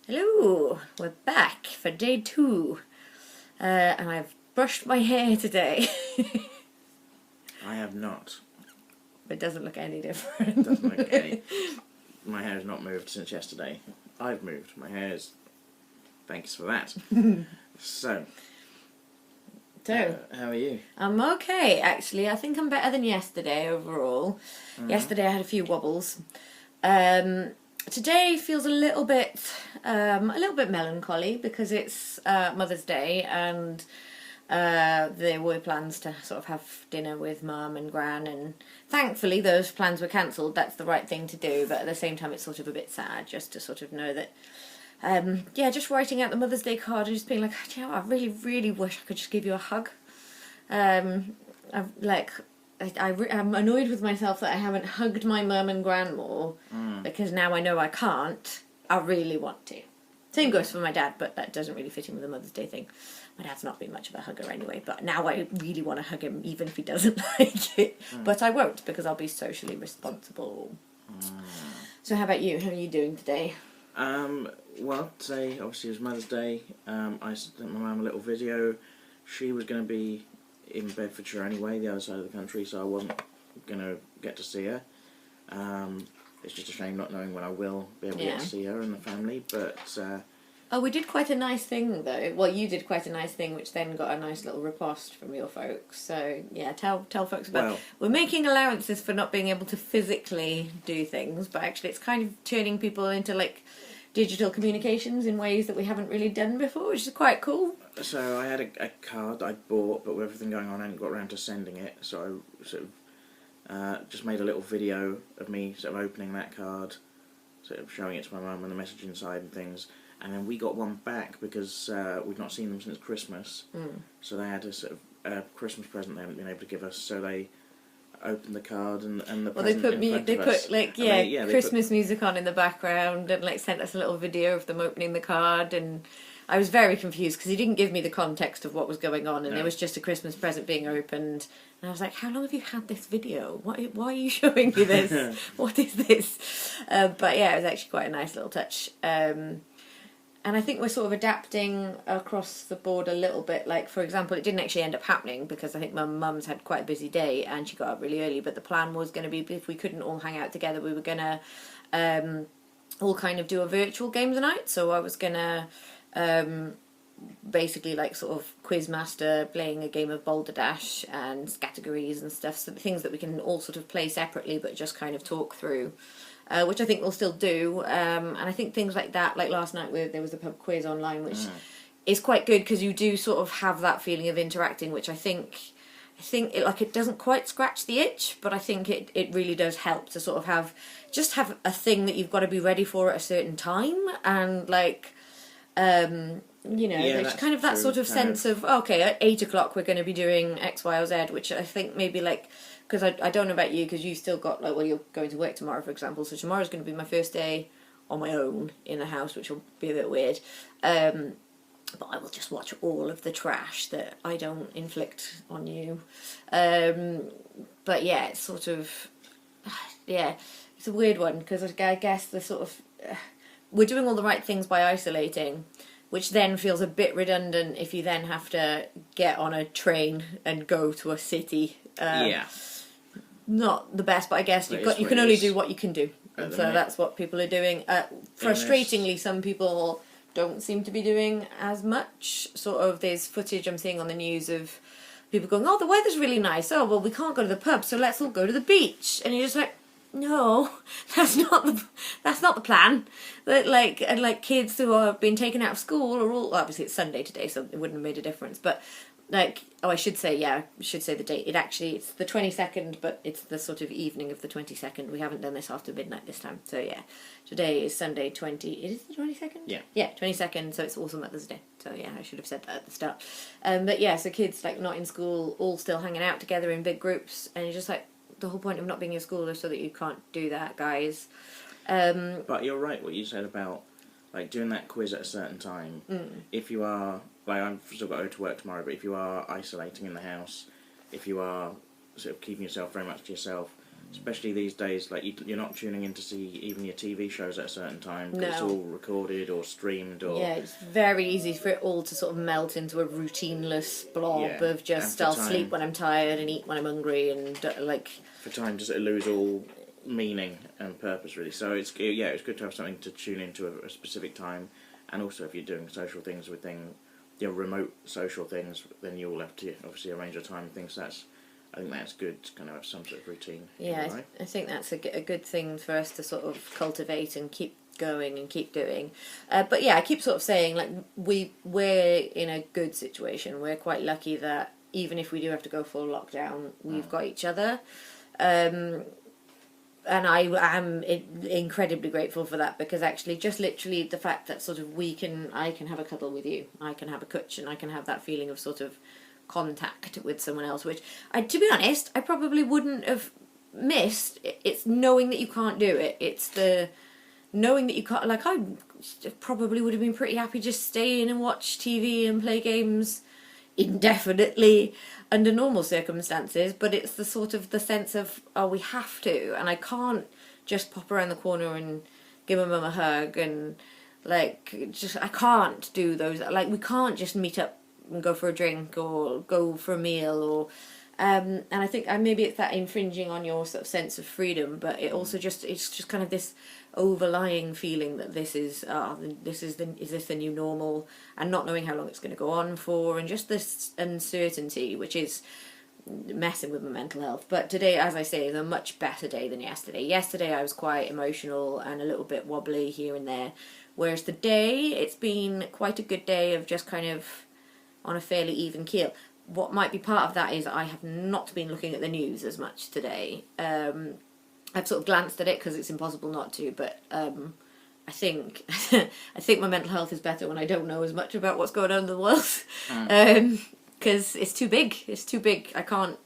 Hello, we're back for day 2, and I've brushed my hair today. I have not. It doesn't look any different. Doesn't look any. My hair has not moved since yesterday. I've moved. My hair is. Thanks for that. So, how are you? I'm okay, actually. I think I'm better than yesterday overall. Yesterday I had a few wobbles. Today feels a little bit melancholy because it's Mother's Day and there were plans to sort of have dinner with Mum and Gran, and thankfully those plans were cancelled. That's the right thing to do, but at the same time it's sort of a bit sad just to sort of know that just writing out the Mother's Day card and just being like, you know, I really, really wish I could just give you a hug. I'm annoyed with myself that I haven't hugged my mum and gran more, because now I know I can't. I really want to. Same goes for my dad, but that doesn't really fit in with the Mother's Day thing. My dad's not been much of a hugger anyway, but now I really want to hug him, even if he doesn't like it. But I won't, because I'll be socially responsible. So how about you? How are you doing today? Well, today obviously was Mother's Day. I sent my mum a little video. She was going to be in Bedfordshire anyway, the other side of the country, so I wasn't going to get to see her. It's just a shame not knowing when I will be able to get to see her and the family, but... Oh, we did quite a nice thing, though. Well, you did quite a nice thing, which then got a nice little riposte from your folks. So, yeah, tell folks about it. We're making allowances for not being able to physically do things, but actually it's kind of turning people into, like, digital communications in ways that we haven't really done before, which is quite cool. So I had a card I bought, but with everything going on I hadn't got around to sending it, so I sort of just made a little video of me sort of opening that card, sort of showing it to my mum and the message inside and things. And then we got one back because we'd not seen them since Christmas. So they had a sort of Christmas present they hadn't been able to give us. So they opened the card and the present in front of us. Christmas music on in the background and like sent us a little video of them opening the card. And I was very confused because he didn't give me the context of what was going on, and there was just a Christmas present being opened. And I was like, how long have you had this video? Why are you showing me this? What is this? But yeah, it was actually quite a nice little touch. And I think we're sort of adapting across the board a little bit. Like, for example, it didn't actually end up happening because I think my mum's had quite a busy day and she got up really early. But the plan was going to be, if we couldn't all hang out together, we were going to all kind of do a virtual games night. So I was going to basically like sort of quiz master, playing a game of Boulder Dash and categories and stuff. So things that we can all sort of play separately but just kind of talk through. Which I think we'll still do, and I think things like that, like last night there was a pub quiz online, which is quite good because you do sort of have that feeling of interacting, which I think it doesn't quite scratch the itch, but I think it really does help to sort of have a thing that you've got to be ready for at a certain time, and like there's kind of that sort of sense of, okay, at 8 o'clock we're going to be doing X, Y, or Z, which I think maybe like. Because I don't know about you, because you've still got, like, well, you're going to work tomorrow, for example, so tomorrow's going to be my first day on my own in the house, which will be a bit weird. But I will just watch all of the trash that I don't inflict on you. But yeah, it's sort of, it's a weird one, because I guess the sort of, we're doing all the right things by isolating, which then feels a bit redundant if you then have to get on a train and go to a city. Not the best, but I guess you can only do what you can do, and so that's what people are doing. Frustratingly, some people don't seem to be doing as much. Sort of, there's footage I'm seeing on the news of people going, "Oh, the weather's really nice. Oh, well, we can't go to the pub, so let's all go to the beach." And you're just like, "No, that's not the plan." That like kids who are being taken out of school are all, obviously it's Sunday today, so it wouldn't have made a difference, but. I should say the date. It's the 22nd, but it's the sort of evening of the 22nd. We haven't done this after midnight this time. So yeah, today is Sunday It is the 22nd? Yeah, 22nd, so it's also Mother's Day. So yeah, I should have said that at the start. But yeah, so kids like not in school, all still hanging out together in big groups, and you're just like, the whole point of not being in school is so that you can't do that, guys. But you're right what you said about like doing that quiz at a certain time. If you are... Like, I've still got to go to work tomorrow, but if you are isolating in the house, if you are sort of keeping yourself very much to yourself, especially these days, like you're not tuning in to see even your TV shows at a certain time, because No. it's all recorded or streamed or... Yeah, it's very easy for it all to sort of melt into a routineless blob Yeah, of just, and I'll for time- sleep when I'm tired and eat when I'm hungry, and like... For time to sort of lose all meaning and purpose, really. So it's good to have something to tune into a specific time, and also if you're doing social things with remote social things, then you'll have to obviously arrange your time and things. I think that's good to kind of have some sort of routine. Yeah, I think that's a good thing for us to sort of cultivate and keep going and keep doing. But yeah, I keep sort of saying, like, we're in a good situation. We're quite lucky that even if we do have to go full lockdown, we've got each other. And I am incredibly grateful for that, because actually just literally the fact that sort of I can have a cuddle with you, I can have a cutch, and I can have that feeling of sort of contact with someone else, which to be honest, I probably wouldn't have missed. It's knowing that you can't do it. It's the knowing that you can't, like, I probably would have been pretty happy just stay in and watch TV and play games indefinitely under normal circumstances, but it's the sort of the sense of, oh, we have to, and I can't just pop around the corner and give my mum a hug, and like, just, I can't do those, like, we can't just meet up and go for a drink or go for a meal, or and I think maybe it's that infringing on your sort of sense of freedom, but it also it's just kind of this overlying feeling that this is the new normal, and not knowing how long it's going to go on for, and just this uncertainty, which is messing with my mental health. But today, as I say, is a much better day than yesterday. Yesterday I was quite emotional and a little bit wobbly here and there, whereas today it's been quite a good day of just kind of on a fairly even keel. What might be part of that is I have not been looking at the news as much today. I've sort of glanced at it because it's impossible not to, but I think I think my mental health is better when I don't know as much about what's going on in the world, because it's too big. It's too big. I can't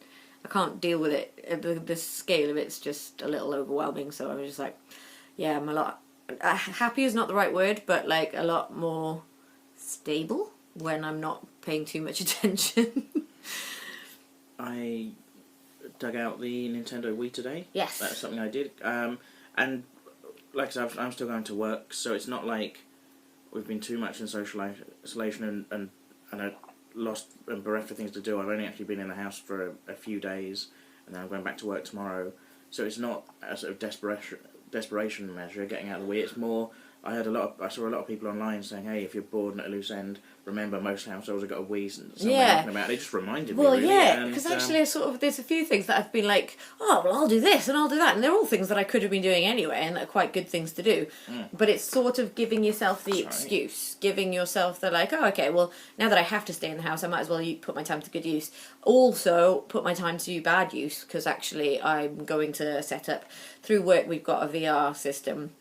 deal with it. The scale of it's just a little overwhelming. So I was just like, yeah, I'm a lot happy is not the right word, but like a lot more stable when I'm not paying too much attention. I dug out the Nintendo Wii today. Yes. That's something I did. And like I said, I'm still going to work, so it's not like we've been too much in social isolation and I lost and bereft of things to do. I've only actually been in the house for a few days, and then I'm going back to work tomorrow. So it's not a sort of desperation measure getting out of the Wii. It's more, I saw a lot of people online saying, hey, if you're bored and at a loose end, remember most households have got a Wii somewhere knocking about. It just reminded me, really. Yeah, because actually there's a few things that I've been like, oh, well, I'll do this and I'll do that, and they're all things that I could have been doing anyway, and are quite good things to do. But it's sort of giving yourself the excuse, giving yourself the like, oh, okay, well, now that I have to stay in the house, I might as well put my time to good use. Also, put my time to bad use, because actually I'm going to set up, through work we've got a VR system,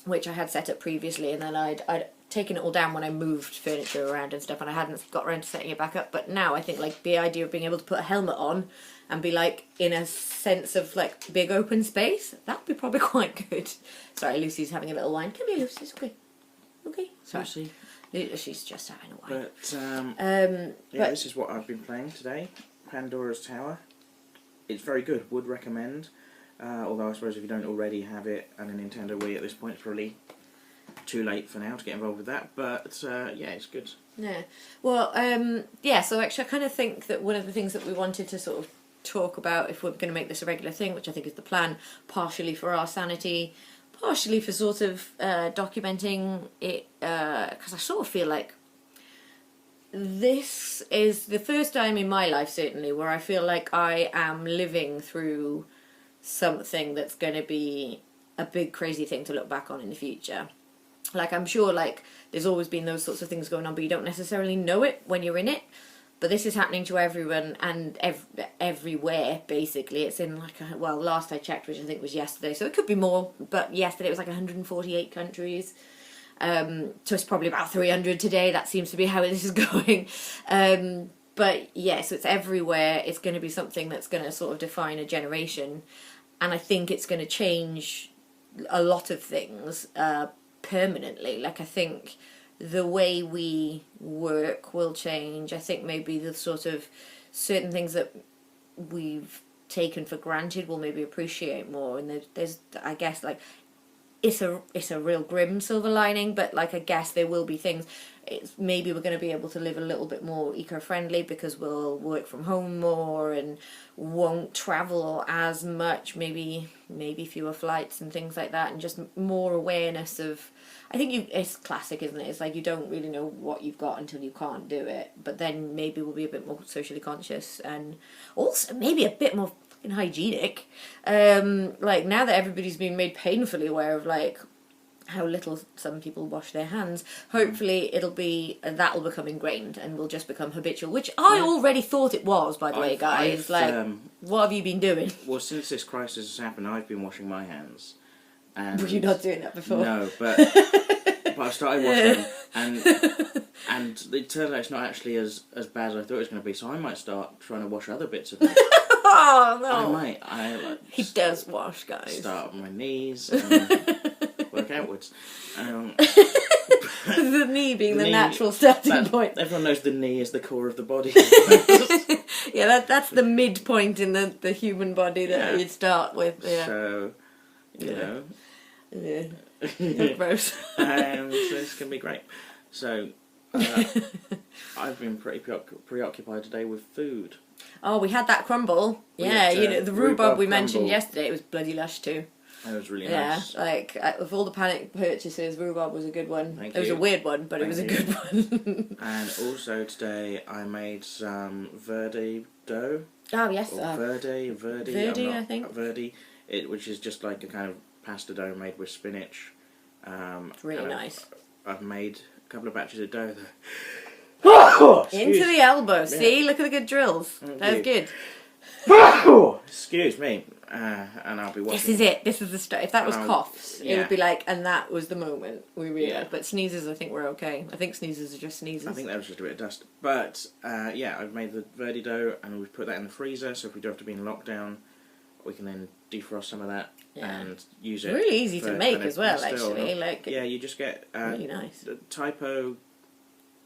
which I had set up previously, and then I'd taken it all down when I moved furniture around and stuff, and I hadn't got around to setting it back up. But now I think like the idea of being able to put a helmet on and be like in a sense of like big open space, that would be probably quite good. Sorry, Lucy's having a little wine. Come here, Lucy. It's okay. Okay. Sorry. Lucy. She's just having a wine. But this is what I've been playing today. Pandora's Tower. It's very good. Would recommend. Although I suppose if you don't already have it and a Nintendo Wii at this point, it's probably too late for now to get involved with that. But yeah, it's good. Yeah. Well, so actually I kind of think that one of the things that we wanted to sort of talk about, if we're going to make this a regular thing, which I think is the plan, partially for our sanity, partially for sort of documenting it, because I sort of feel like this is the first time in my life, certainly, where I feel like I am living through something that's going to be a big crazy thing to look back on in the future. Like, I'm sure like there's always been those sorts of things going on, but you don't necessarily know it when you're in it. But this is happening to everyone and everywhere, basically. It's in like last I checked, which I think was yesterday, so it could be more, but yesterday it was like 148 countries. So it's probably about 300 today. That seems to be how this is going. But yeah, so it's everywhere. It's going to be something that's going to sort of define a generation. And I think it's going to change a lot of things permanently. Like, I think the way we work will change. I think maybe the sort of certain things that we've taken for granted we'll maybe appreciate more. And there's I guess, like, it's a real grim silver lining, but, like, I guess there will be things. Maybe we're going to be able to live a little bit more eco-friendly because we'll work from home more and won't travel as much, maybe fewer flights and things like that, and just more awareness of, I think it's classic, isn't it? It's like you don't really know what you've got until you can't do it, but then maybe we'll be a bit more socially conscious and also maybe a bit more fucking hygienic. Like, now that everybody's been made painfully aware of, like, how little some people wash their hands, hopefully that'll become ingrained and will just become habitual, which I already thought it was, by the way, guys. What have you been doing? Well, since this crisis has happened, I've been washing my hands. And were you not doing that before? No, but I started washing them, and it turns out it's not actually as bad as I thought it was going to be, so I might start trying to wash other bits of me. Oh, no. I might. He does wash, guys. Start on my knees and work outwards. The knee being the natural starting point. Everyone knows the knee is the core of the body. Yeah, that's the midpoint in the human body that you'd start with. Yeah. So, you know. Yeah. Gross. So it's going to be great. So, I've been pretty preoccupied today with food. Oh, we had that crumble. Yeah, the rhubarb we mentioned crumble. yesterday, it was bloody lush too. It was really nice. Yeah, like, with all the panic purchases, rhubarb was a good one. Thank it was you. a weird one, but it was a good one. And also today I made some verde dough. Oh, yes. Or Verdi, I think. Verdi, which is just like a kind of pasta dough made with spinach. It's really nice. I've made a couple of batches of dough though. Into the elbow. See, look at the good drills. That was good. Excuse me. And I'll be watching. This is it. This is the stuff. If that was coughs, yeah. it would be like, and that was the moment we realised. Yeah. But sneezes, I think we're okay. I think sneezes are just sneezes. I think that was just a bit of dust. But yeah, I've made the Verdi dough and we've put that in the freezer. So if we do have to be in lockdown, we can then defrost some of that and use it. Really easy to make as well, actually. Like, yeah, you just get really nice. The Typo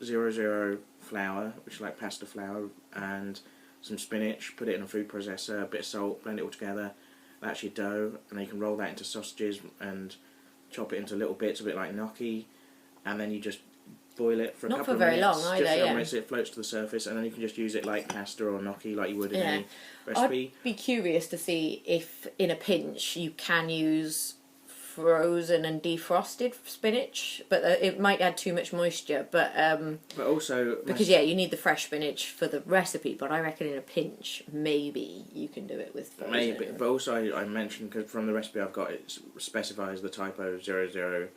00 flour, which is like pasta flour, and some spinach, put it in a food processor, a bit of salt, blend it all together. That's your dough, and then you can roll that into sausages and chop it into little bits, a bit like gnocchi, and then you just boil it for a couple of minutes. Not for very long either, just minutes, it floats to the surface, and then you can just use it like pasta or gnocchi, like you would in any recipe. I'd be curious to see if, in a pinch, you can use frozen and defrosted spinach, but it might add too much moisture. But also because you need the fresh spinach for the recipe. But I reckon in a pinch, maybe you can do it with frozen. Maybe, but also I mentioned, because from the recipe I've got, it specifies the Typo 00.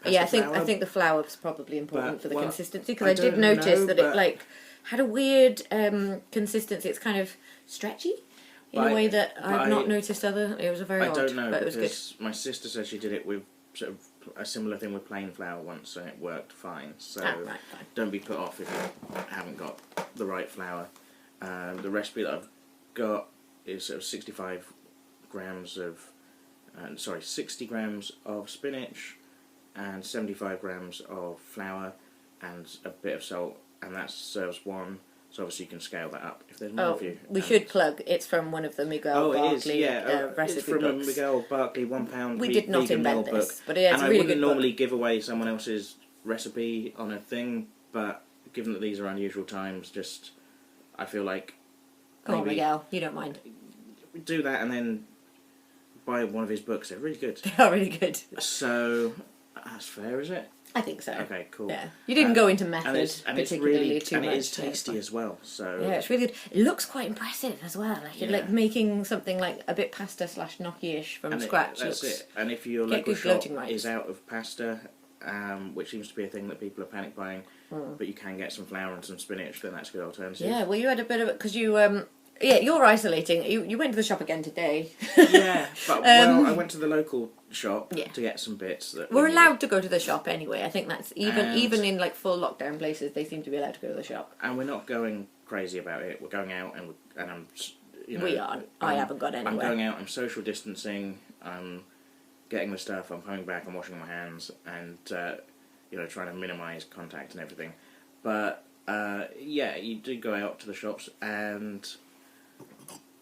Yeah, I think the flour is probably important for the consistency, because I did notice that it like had a weird consistency. It's kind of stretchy. In a way that I've not noticed other. It was a very odd. I don't know, but it was because good. My sister said she did it with sort of a similar thing with plain flour once, and it worked fine. So fine. Don't be put off if you haven't got the right flour. The recipe that I've got is sort of 65 grams of, 60 grams of spinach, and 75 grams of flour, and a bit of salt, and that serves one. So obviously you can scale that up if there's more of you. We should plug. It's from one of the Miguel Barkley recipe it's from books. a Miguel Barkley £1 We did not invent this, book. but yeah, it's and a really I wouldn't good normally book. give away someone else's recipe on a thing, but given that these are unusual times, I feel like Come on, Miguel, you don't mind. Do that and then buy one of his books. They're really good. They are really good. So that's fair, is it? I think so. Okay, cool. Yeah, you didn't go into method and it's particularly really, too and much. it is tasty as well. So yeah, it's really good. It looks quite impressive as well. Like making something like a bit pasta / gnocchi-ish from scratch. That's it. And if your local shop is out of pasta, which seems to be a thing that people are panic buying, but you can get some flour and some spinach, then that's a good alternative. Yeah, well, you had a bit of it because you you're isolating. You went to the shop again today. Yeah, but I went to the local shop to get some bits. We're allowed to go to the shop anyway. I think that's even in like full lockdown places, they seem to be allowed to go to the shop. And we're not going crazy about it. We're going out and I'm. We are. I haven't got anywhere. I'm going out. I'm social distancing. I'm getting the stuff. I'm coming back. I'm washing my hands and trying to minimise contact and everything. But you do go out to the shops and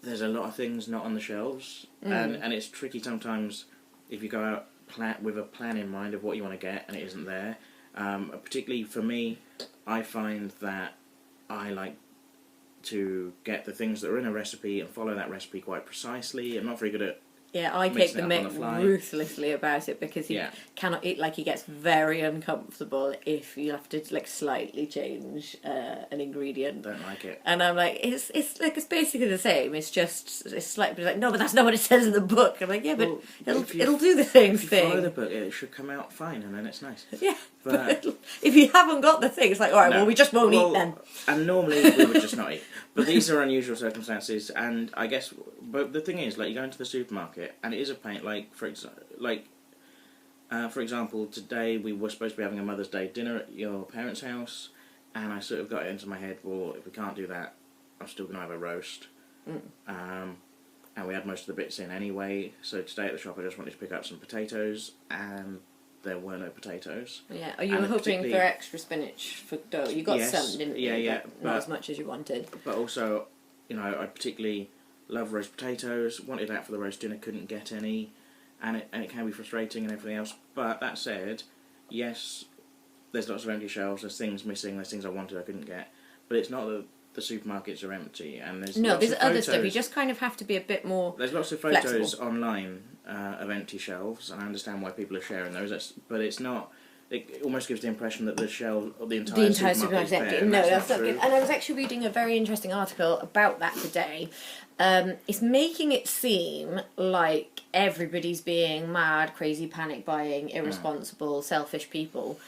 there's a lot of things not on the shelves, and it's tricky sometimes if you go out with a plan in mind of what you want to get and it isn't there. Particularly for me, I find that I like to get the things that are in a recipe and follow that recipe quite precisely. I'm not very good at I take the mick fly. ruthlessly about it because he cannot eat. Like, he gets very uncomfortable if you have to like slightly change an ingredient. Don't like it. And I'm like, it's basically the same. It's slightly like, no, but that's not what it says in the book. I'm like, yeah, but it'll do the same thing. If you follow the book, it should come out fine, and then it's nice. Yeah, but if you haven't got the thing, it's like, all right, well, we just won't eat then. And normally we would just not eat. But these are unusual circumstances, and I guess. But the thing is, like, you go into the supermarket, and it is a pain. Like, for example, today we were supposed to be having a Mother's Day dinner at your parents' house, and I sort of got it into my head, well, if we can't do that, I'm still going to have a roast. And we had most of the bits in anyway, so today at the shop I just wanted to pick up some potatoes, and there were no potatoes. Yeah, you were hoping for extra spinach for dough. You got some, didn't you? Yeah, but not as much as you wanted. But also, I particularly love roast potatoes, wanted that for the roast dinner, couldn't get any, and it can be frustrating and everything else. But that said, yes, there's lots of empty shelves, there's things missing, there's things I wanted I couldn't get, but it's not that the supermarkets are empty, and there's other stuff. You just kind of have to be a bit more. There's lots of photos online of empty shelves, and I understand why people are sharing those. But it's not. It almost gives the impression that the entire supermarket is empty. No, that's not good. And I was actually reading a very interesting article about that today. It's making it seem like everybody's being mad, crazy, panic buying, irresponsible, selfish people.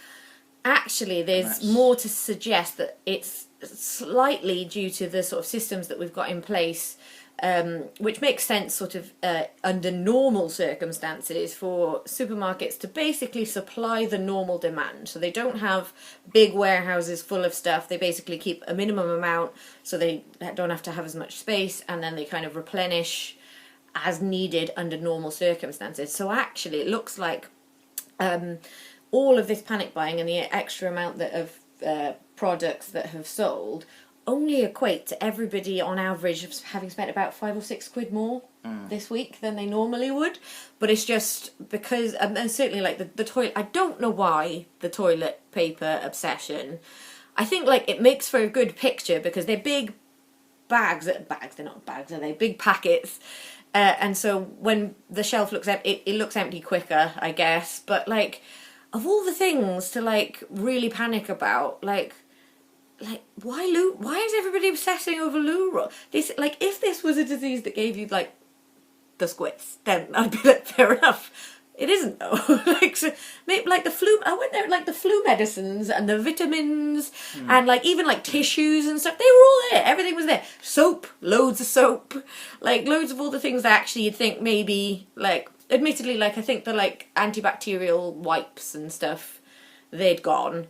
Actually, there's more to suggest that it's slightly due to the sort of systems that we've got in place, which makes sense sort of under normal circumstances for supermarkets to basically supply the normal demand. So they don't have big warehouses full of stuff. They basically keep a minimum amount so they don't have to have as much space, and then they kind of replenish as needed under normal circumstances. So actually it looks like all of this panic buying and the extra amount of products that have sold only equate to everybody on average having spent about £5 or £6 more this week than they normally would. But it's just because, and certainly like the toilet, I don't know why the toilet paper obsession. I think like it makes for a good picture because they're big bags, they're not bags, are they? Big packets. And so when the shelf looks empty, it looks empty quicker, I guess. But like, of all the things to like really panic about, like why is everybody obsessing over loo roll? If this was a disease that gave you like the squits, then I'd be like, fair enough. It isn't though. Maybe like the flu. I went there like the flu medicines and the vitamins and like even like tissues and stuff. They were all there. Everything was there. Soap, loads of soap, like loads of all the things that actually you'd think maybe like. Admittedly, like I think the like antibacterial wipes and stuff, they'd gone.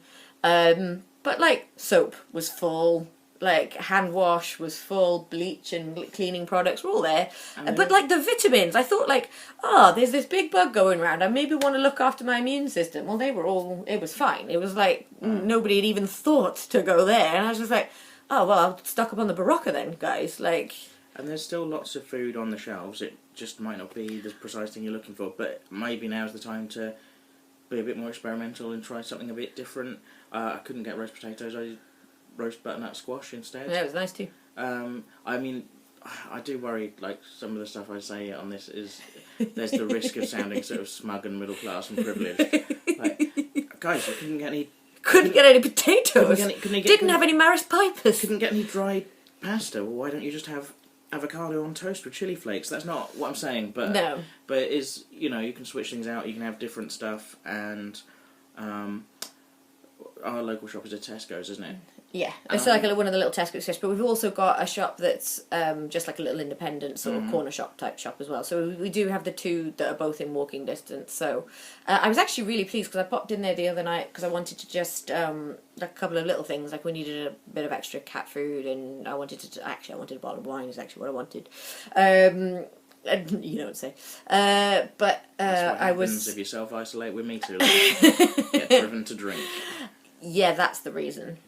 But like soap was full, like hand wash was full, bleach and cleaning products were all there. But like the vitamins, I thought like, there's this big bug going around. I maybe want to look after my immune system. Well, it was fine. It was like nobody had even thought to go there. And I was just like, oh, well, I'll stock up on the Barocca then, guys. Like. And there's still lots of food on the shelves. It just might not be the precise thing you're looking for, but maybe now's the time to be a bit more experimental and try something a bit different. I couldn't get roast potatoes. I did roast butternut squash instead. Yeah, it was nice too. I mean, I do worry, like, some of the stuff I say on this is there's the risk of sounding sort of smug and middle class and privileged. Like, guys, I couldn't get any potatoes. Didn't have any Maris Pipers. Couldn't get any dried pasta. Well, why don't you just have avocado on toast with chili flakes? That's not what I'm saying, but no. But it is, you can switch things out. You can have different stuff, and our local shop is a Tesco's, isn't it? Yeah, it's like one of the little Tesco's stores, but we've also got a shop that's just like a little independent sort of corner shop type shop as well. So we do have the two that are both in walking distance. So I was actually really pleased because I popped in there the other night because I wanted to just like a couple of little things, like we needed a bit of extra cat food, and I wanted a bottle of wine is actually what I wanted. You know what to say. But that's what happens if you self-isolate with me too long. Get driven to drink. Yeah, that's the reason.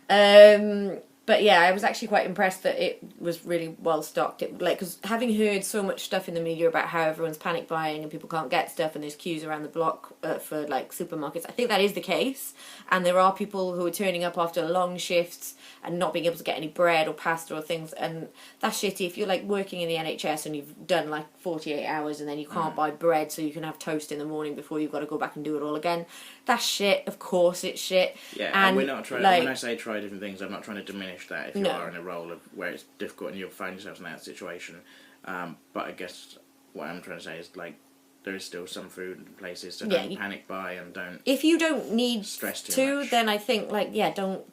But But yeah, I was actually quite impressed that it was really well stocked. Because having heard so much stuff in the media about how everyone's panic buying and people can't get stuff and there's queues around the block for like supermarkets, I think that is the case. And there are people who are turning up after long shifts and not being able to get any bread or pasta or things, and that's shitty. If you're like working in the NHS and you've done like 48 hours and then you can't buy bread so you can have toast in the morning before you've got to go back and do it all again, that's shit. Of course it's shit. Yeah, and we're not trying, when I say try different things, I'm not trying to diminish that if you are in a role of where it's difficult and you'll find yourself in that situation. But I guess what I'm trying to say is, like, there is still some food in places, so don't panic buy and don't. If you don't need stress too much, then I think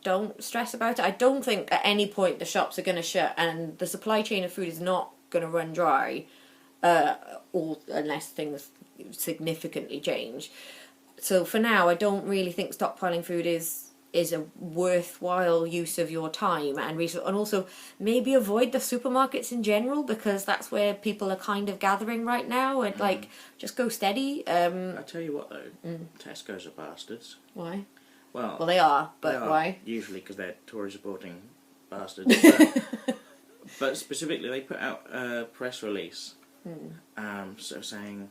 don't stress about it. I don't think at any point the shops are going to shut and the supply chain of food is not going to run dry, or unless things significantly change. So for now, I don't really think stockpiling food is a worthwhile use of your time and resource, and also maybe avoid the supermarkets in general, because that's where people are kind of gathering right now, and like just go steady. I tell you what though, Tesco's are bastards. Why? Well, they are, but they are, why? Usually because they're Tory supporting bastards. But specifically, they put out a press release, sort of saying.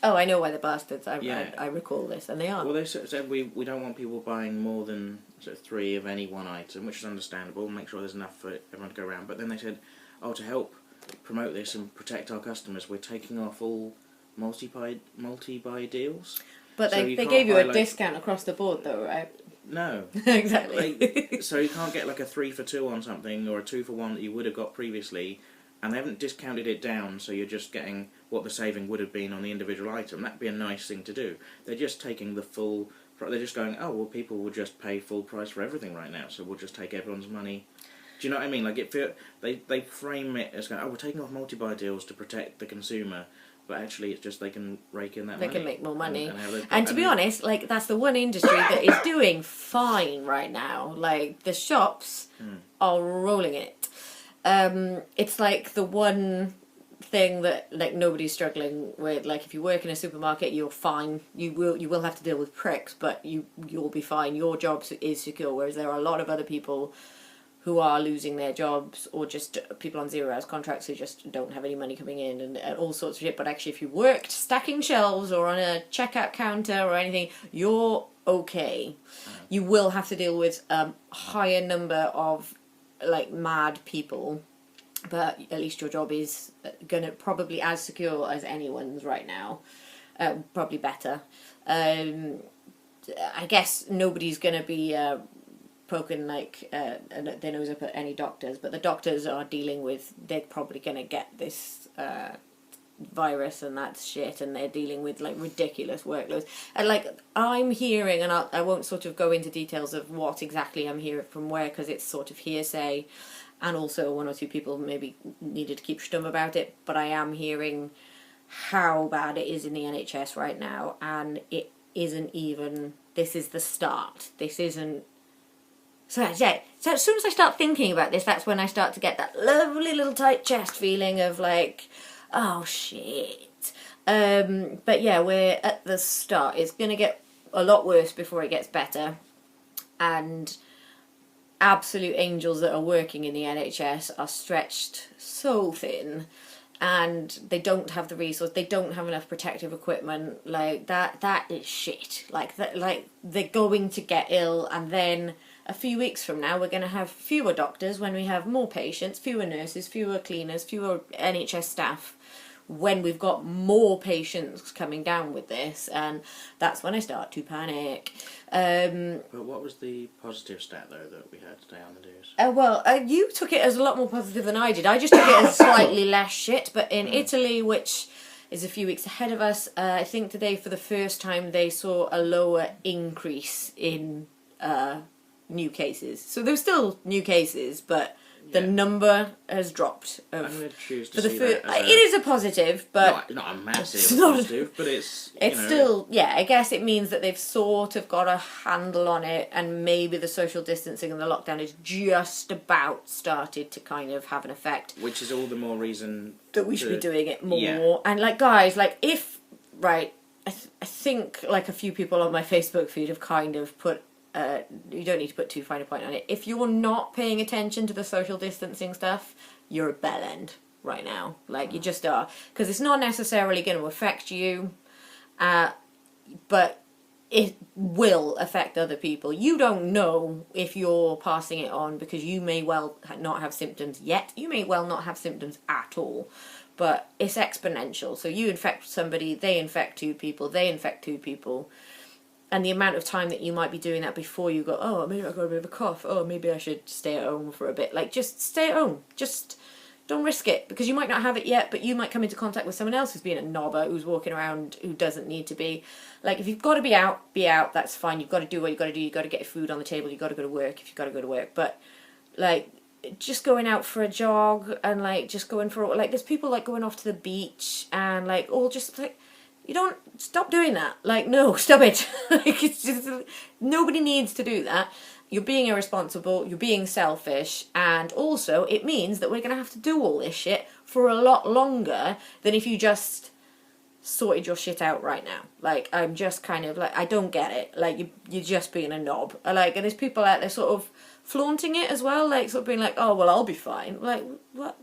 Oh, I know why they're bastards. I recall this, and they are. Well, they sort of said we don't want people buying more than sort of 3 of any one item, which is understandable. Make sure there's enough for everyone to go around. But then they said, to help promote this and protect our customers, we're taking off all multi-buy deals. But so they gave you a discount across the board, though, right? No. Exactly. So you can't get like a 3 for 2 on something, or a 2 for 1 that you would have got previously. And they haven't discounted it down, so you're just getting what the saving would have been on the individual item. That'd be a nice thing to do. They're just taking the full. They're just going, oh well, people will just pay full price for everything right now, so we'll just take everyone's money. Do you know what I mean? Like they frame it as going, oh, we're taking off multi-buy deals to protect the consumer, but actually it's just they can rake in that money. They can make more money. And to be honest, like that's the one industry that is doing fine right now. Like the shops are rolling it. It's like the one thing that like nobody's struggling with. Like if you work in a supermarket, you're fine. You will have to deal with pricks, but you'll be fine. Your job is secure. Whereas there are a lot of other people who are losing their jobs, or just people on 0-hours contracts who just don't have any money coming in, and all sorts of shit. But actually, if you worked stacking shelves or on a checkout counter or anything, you're okay. You will have to deal with a higher number of like mad people, but at least your job is gonna probably as secure as anyone's right now, probably better. I guess nobody's gonna be poking like their nose up at any doctors, but the doctors are dealing with, they're probably gonna get this virus and that's shit, and they're dealing with like ridiculous workloads. And like I'm hearing, and I won't sort of go into details of what exactly I'm hearing from where, because it's sort of hearsay, and also 1 or 2 people maybe needed to keep stum about it, but I am hearing how bad it is in the NHS right now, and it isn't even, this is the start. This isn't. So yeah, so as soon as I start thinking about this, that's when I start to get that lovely little tight chest feeling of like, oh shit. But yeah, we're at the start. It's going to get a lot worse before it gets better. And absolute angels that are working in the NHS are stretched so thin, and they don't have the resource. They don't have enough protective equipment. Like that is shit. Like that, like they're going to get ill, and then a few weeks from now we're going to have fewer doctors when we have more patients, fewer nurses, fewer cleaners, fewer NHS staff, when we've got more patients coming down with this, and that's when I start to panic. But what was the positive stat though that we had today on the news? Well, you took it as a lot more positive than I did. I just took it as slightly less shit, but in Italy, which is a few weeks ahead of us, I think today for the first time they saw a lower increase in new cases. So there's still new cases, but the number has dropped. I'm going to choose to see that. It is a positive, but not a massive positive, but it's still, yeah, I guess it means that they've sort of got a handle on it, and maybe the social distancing and the lockdown is just about started to kind of have an effect. Which is all the more reason that we should be doing it more. Yeah. And like, guys, like if, right, I think like a few people on my Facebook feed have kind of put you don't need to put too fine a point on it. If you're not paying attention to the social distancing stuff, you're at bell end right now. Like, you just are. Because it's not necessarily going to affect you, but it will affect other people. You don't know if you're passing it on because you may well not have symptoms yet. You may well not have symptoms at all. But it's exponential. So you infect somebody, they infect 2 people, they infect 2 people. And the amount of time that you might be doing that before you go, oh, maybe I've got a bit of a cough. Oh, maybe I should stay at home for a bit. Like, just stay at home. Just don't risk it. Because you might not have it yet, but you might come into contact with someone else who's being a knobber, who's walking around, who doesn't need to be. Like, if you've got to be out, that's fine. You've got to do what you've got to do. You've got to get your food on the table. You've got to go to work if you've got to go to work. But, like, just going out for a jog and, like, just going for, like, there's people, like, going off to the beach and, like, all just, like, you don't, stop doing that. Like, no, stop it. Like, it's just, nobody needs to do that. You're being irresponsible, you're being selfish, and also it means that we're going to have to do all this shit for a lot longer than if you just sorted your shit out right now. Like, I'm just kind of, like, I don't get it. Like, you're just being a knob. Like, and there's people out there sort of flaunting it as well, like, sort of being like, oh, well, I'll be fine. Like, what?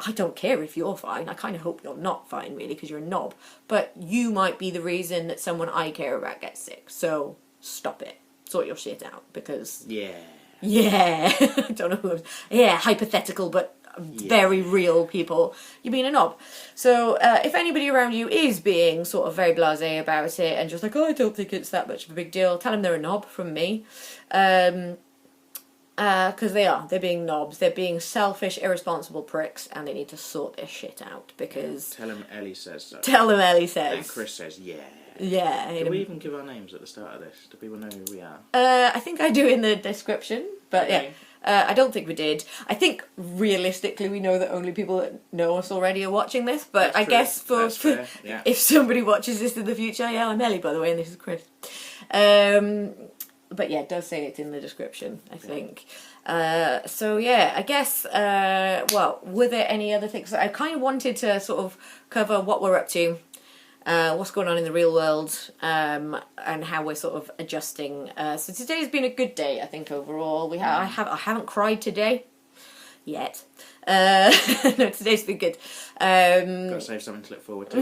I don't care if you're fine. I kind of hope you're not fine, really, because you're a knob. But you might be the reason that someone I care about gets sick. So stop it. Sort your shit out, because... Yeah. I don't know who I'm... Yeah, hypothetical, but very real people. You're being a knob. So if anybody around you is being sort of very blasé about it and just like, oh, I don't think it's that much of a big deal, tell them they're a knob from me. Because they're being knobs, they're being selfish, irresponsible pricks, and they need to sort their shit out, because... Tell them Ellie says so. Tell them Ellie says. And Chris says, yeah. Yeah. Do we even give our names at the start of this? Do people know who we are? I think I do in the description, but okay. Yeah. I don't think we did. I think, realistically, we know that only people that know us already are watching this, but I guess for if somebody watches this in the future, yeah, I'm Ellie, by the way, and this is Chris. But yeah, it does say it in the description, I think. So yeah, I guess, well, were there any other things? I kind of wanted to sort of cover what we're up to, what's going on in the real world, and how we're sort of adjusting. So today's been a good day, I think, overall. I haven't cried today yet. No, today's been good. Got to save something to look forward to.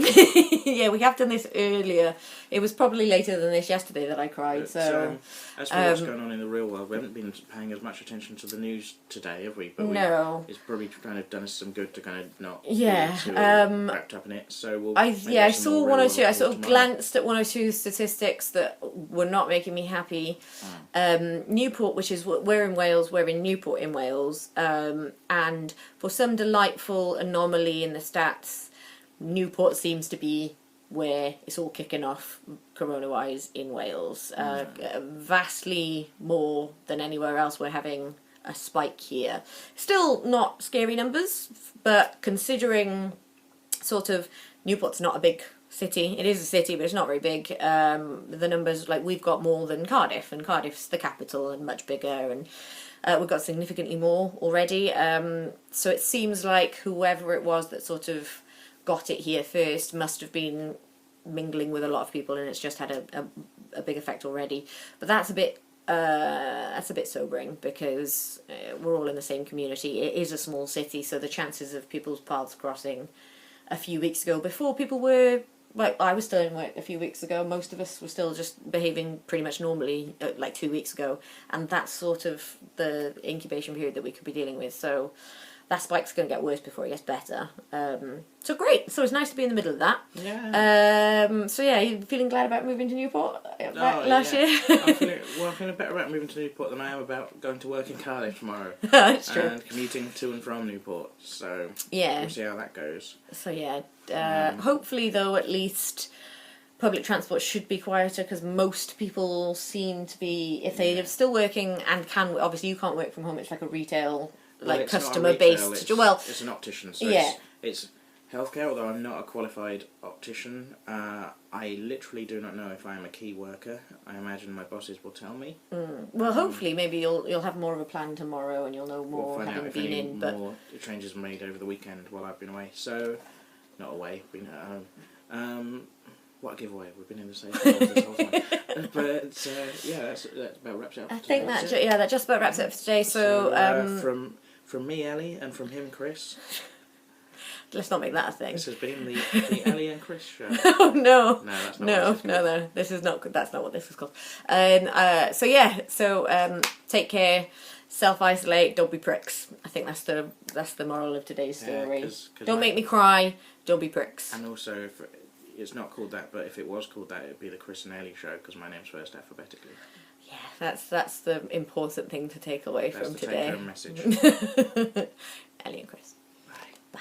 Yeah, we have done this earlier. It was probably later than this yesterday that I cried. So as for what's going on in the real world, we haven't been paying as much attention to the news today, have we? But no. It's probably kind of done us some good to kind of not be too wrapped up in it. So I saw one or two. I sort of glanced at one or two statistics that were not making me happy. Newport, which is we're in Wales. We're in Newport in Wales, and for some delightful anomaly in the stats, Newport seems to be where it's all kicking off corona-wise in Wales. Vastly more than anywhere else, we're having a spike here. Still not scary numbers, but considering sort of Newport's not a big city. It is a city, but it's not very big. The numbers, like, we've got more than Cardiff, and Cardiff's the capital and much bigger, and we've got significantly more already. So it seems like whoever it was that sort of got it here first must have been mingling with a lot of people, and it's just had a big effect already. But that's a bit sobering, because we're all in the same community. It is a small city, so the chances of people's paths crossing a few weeks ago, before people were, like, I was still in work a few weeks ago, most of us were still just behaving pretty much normally, like 2 weeks ago, and that's sort of the incubation period that we could be dealing with. So that spike's going to get worse before it gets better. So great. So it's nice to be in the middle of that. Yeah. So yeah, you feeling glad about moving to Newport last year? I'm feeling better about moving to Newport than I am about going to work in Cardiff tomorrow. That's true. And commuting to and from Newport. So yeah, we'll see how that goes. So yeah, hopefully though, at least public transport should be quieter, because most people seem to be, if they're still working and can, obviously you can't work from home, it's like a retail, like customer based. It's an optician, so it's healthcare, although I'm not a qualified optician. I literally do not know if I am a key worker. I imagine my bosses will tell me. Well, hopefully maybe you'll have more of a plan tomorrow, and you'll know more, we'll having been in. But more changes made over the weekend while I've been away. So, not away, been at home. What a giveaway! We've been in the same house this whole time. But yeah, that about wraps it up. I think that just about wraps it up for today. So from me, Ellie, and from him, Chris. Let's not make that a thing. This has been the Ellie and Chris show. Oh no! No, that's not. No. This is not. That's not what this is called. So take care. Self-isolate. Don't be pricks. I think that's the moral of today's story. 'Cause don't make me cry. Don't be pricks. And also, if it's not called that, but if it was called that, it'd be the Chris and Ellie show because my name's first alphabetically. Yeah, that's the important thing to take away from today. That's the take-home message. Ellie and Chris. Bye. Bye.